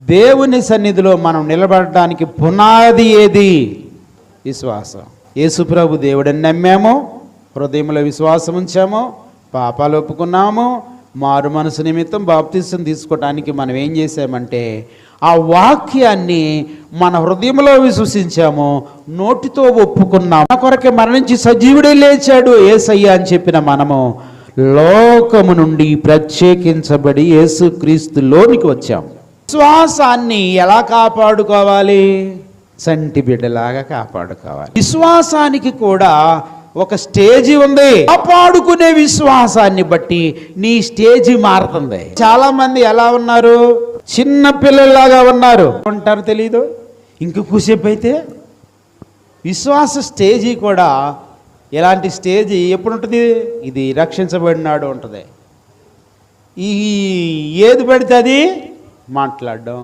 దేవుని సన్నిధిలో మనం నిలబడడానికి పునాది ఏది? విశ్వాసం. యేసుప్రభు దేవుడని నమ్మాము, హృదయంలో విశ్వాసం ఉంచాము, పాపాలు ఒప్పుకున్నాము, మారు మనసు నిమిత్తం బాప్తిసం తీసుకోవడానికి మనం ఏం చేసామంటే ఆ వాక్యాన్ని మన హృదయంలో విశ్వసించాము, నోటితో ఒప్పుకున్నాము. మన కొరకే మరణించి సజీవుడే లేచాడు యేసయ్య అని చెప్పిన మనము లోకము నుండి ప్రత్యేకించబడి యేసుక్రీస్తులోనికి వచ్చాము. విశ్వాసాన్ని ఎలా కాపాడుకోవాలి? సంటి బిడ్డలాగా కాపాడుకోవాలి. విశ్వాసానికి కూడా ఒక స్టేజీ ఉంది. కాపాడుకునే విశ్వాసాన్ని బట్టి నీ స్టేజీ మారుతుంది. చాలా మంది ఎలా ఉన్నారు? చిన్న పిల్లల్లాగా ఉన్నారు. ఉంటారు తెలీదు. ఇంకొకసేపు అయితే విశ్వాస స్టేజీ కూడా ఎలాంటి స్టేజీ ఎప్పుడు ఉంటుంది? ఇది రక్షించబడినాడు ఉంటుంది. ఈ ఏది పడితే అది మాట్లాడడం.